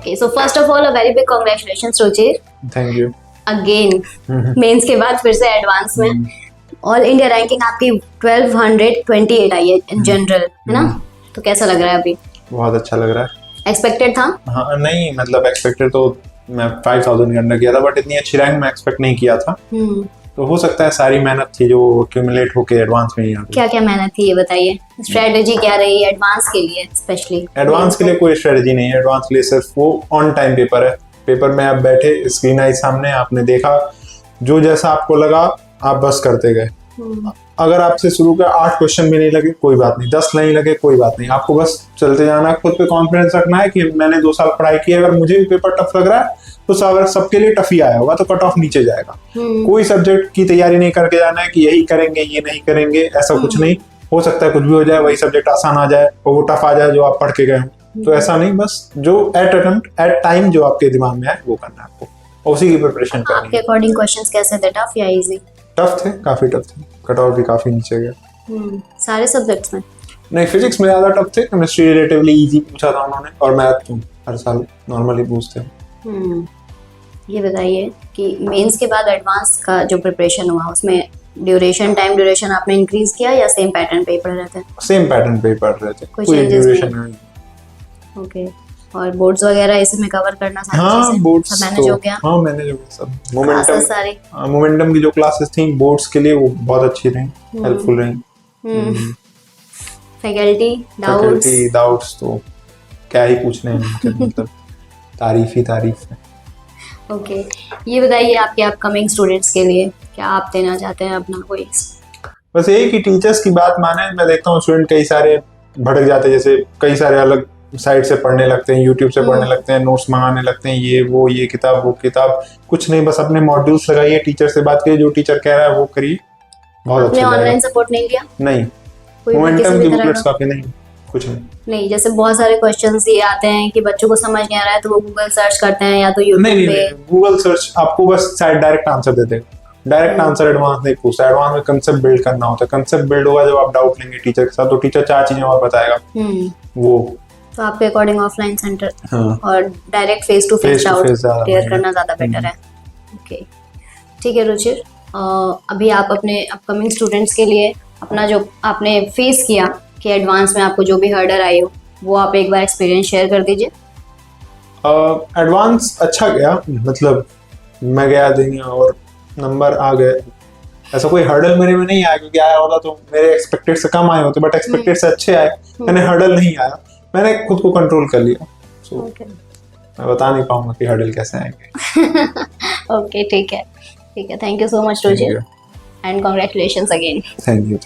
Okay, so first of all, a very big congratulations, Ruchir. Thank you. Again, mains के बाद फिर से advance में ऑल इंडिया रैंकिंग आपकी 1228 आई है इन जनरल, है ना? तो कैसा लग रहा है अभी? बहुत अच्छा लग रहा है। एक्सपेक्टेड था? हाँ नहीं, मतलब एक्सपेक्टेड तो मैं 5000 के अंदर किया था, बट इतनी अच्छी रैंक मैं एक्सपेक्ट नहीं किया था। तो हो सकता है सारी मेहनत थी जो एक्यूमुलेट होके एडवांस में ही आ गई। क्या क्या मेहनत थी ये बताइए, स्ट्रेटेजी क्या रही एडवांस के लिए स्पेशली? एडवांस के लिए कोई स्ट्रेटेजी नहीं है, एडवांस के लिए सिर्फ वो ऑन टाइम पेपर है। पेपर में आप बैठे, स्क्रीन आई सामने, आपने देखा, जो जैसा आपको लगा आप बस करते गए। अगर आपसे शुरू का 8 क्वेश्चन भी नहीं लगे कोई बात नहीं, 10 नहीं लगे कोई बात नहीं, आपको बस चलते जाना, खुद पे कॉन्फिडेंस रखना है कि मैंने 2 साल पढ़ाई की है, अगर मुझे भी पेपर टफ लग रहा है तो सबके लिए टफ ही आया होगा, तो कट ऑफ नीचे जाएगा। कोई सब्जेक्ट की तैयारी नहीं करके जाना है कि यही करेंगे ये नहीं करेंगे, ऐसा कुछ नहीं। हो सकता है कुछ भी हो जाए, वही सब्जेक्ट आसान आ जाए और वो टफ आ जाए जो आप पढ़ के गए हो। तो ऐसा नहीं, बस जो एट टाइम जो आपके दिमाग में आए वो करना है आपको, और उसी की प्रिपरेशन करनी है। आपके अकॉर्डिंग क्वेश्चंस कैसे थे, टफ या इजी? टफ थे, काफी टफ थे, कट ऑफ भी काफी नीचे गया। सारे सब्जेक्ट्स में? नहीं, फिजिक्स में ज्यादा टफ थे, केमिस्ट्री रिलेटिवली इजी पूछा था उन्होंने, और मैथ तो हर साल नॉर्मली पूछते हैं। ये बताइए कि मेंस के बाद एडवांस का जो प्रिपरेशन हुआ उसमें टाइम ड्यूरेशन आपने इंक्रीज किया या सेम पैटर्न पे पढ़ रहे थे? सेम पैटर्न पे पढ़ रहे थे, कोई कोई changes ड्यूरेशन नहीं। ओके, और बोर्ड्स वगैरह इसमें कवर करना सारी हाँ चीजें? बोर्ड्स सब मैनेज हो गया? हाँ मैनेज हो गया सब। क्लासेस सारी? मोमेंटम की जो क्लासेस थी बोर्ड्स के लिए वो बहुत अच्छी रही, हेल्पफुल रही। फैकल्टी डाउट्स तो क्या ही पूछने हैं, मतलब तारीफ ही तारीफ है। ओके, ये बताइए आपके अपकमिंग स्टूडेंट्स के लिए क्या आप देना चाहते हैं अपना कोई? बस यही कि टीचर्स की बात माने। मैं देखता हूँ स्टूडेंट कई सारे भटक जाते हैं, जैसे कई सारे अलग साइट से पढ़ने लगते हैं, यूट्यूब से पढ़ने लगते हैं, नोट्स मंगाने लगते हैं, ये किताब वो किताब। कुछ नहीं, बस अपने मॉड्यूल्स लगाइए, टीचर से बात करिए, जो टीचर कह रहा है वो करिए, बहुत अच्छा आपने ऑनलाइन सपोर्ट नहीं लिया? नहीं, कोई मोमेंटम की बुकलेट्स काफी नहीं, कुछ नहीं। जैसे बहुत सारे क्वेश्चंस ये आते हैं कि बच्चों को समझ नहीं आ रहा है तो वो गूगल सर्च करते हैं या तो यूट्यूब पे। गूगल सर्च आपको बस शायद डायरेक्ट आंसर दे देगा, डायरेक्ट आंसर एडवांस नहीं पूछता। एडवांस में कंसेप्ट बिल्ड करना होता है, कंसेप्ट बिल्ड होगा जब आप डाउट लेंगे टीचर के साथ, तो टीचर 4 चीजें और बताएगा। वो तो आपके अकॉर्डिंग ऑफलाइन सेंटर और direct face to face doubt clear करना ज्यादा बेटर है। ओके, ठीक है रुचिर, अभी आप अपने अपकमिंग स्टूडेंट्स के लिए अपना जो आपने फेस किया कि एडवांस में आपको जो भी हर्डर आई हो वो आप एक बार एक्सपीरियंस शेयर कर दीजिए। एडवांस अच्छा गया, मतलब मैं गया देने और नंबर आ गए। ऐसा कोई हर्डल मेरे में नहीं आया, क्योंकि आया होता तो मेरे एक्सपेक्टेड से कम आए होते, बट एक्सपेक्टेड से अच्छे आए। मैंने हर्डल नहीं आया, मैंने खुद को कंट्रोल कर लिया। सो मैं बता नहीं पाऊंगा कि हर्डल कैसे आएंगे। ओके, ठीक है, thank you so much Ruchir and congratulations again. Thank you.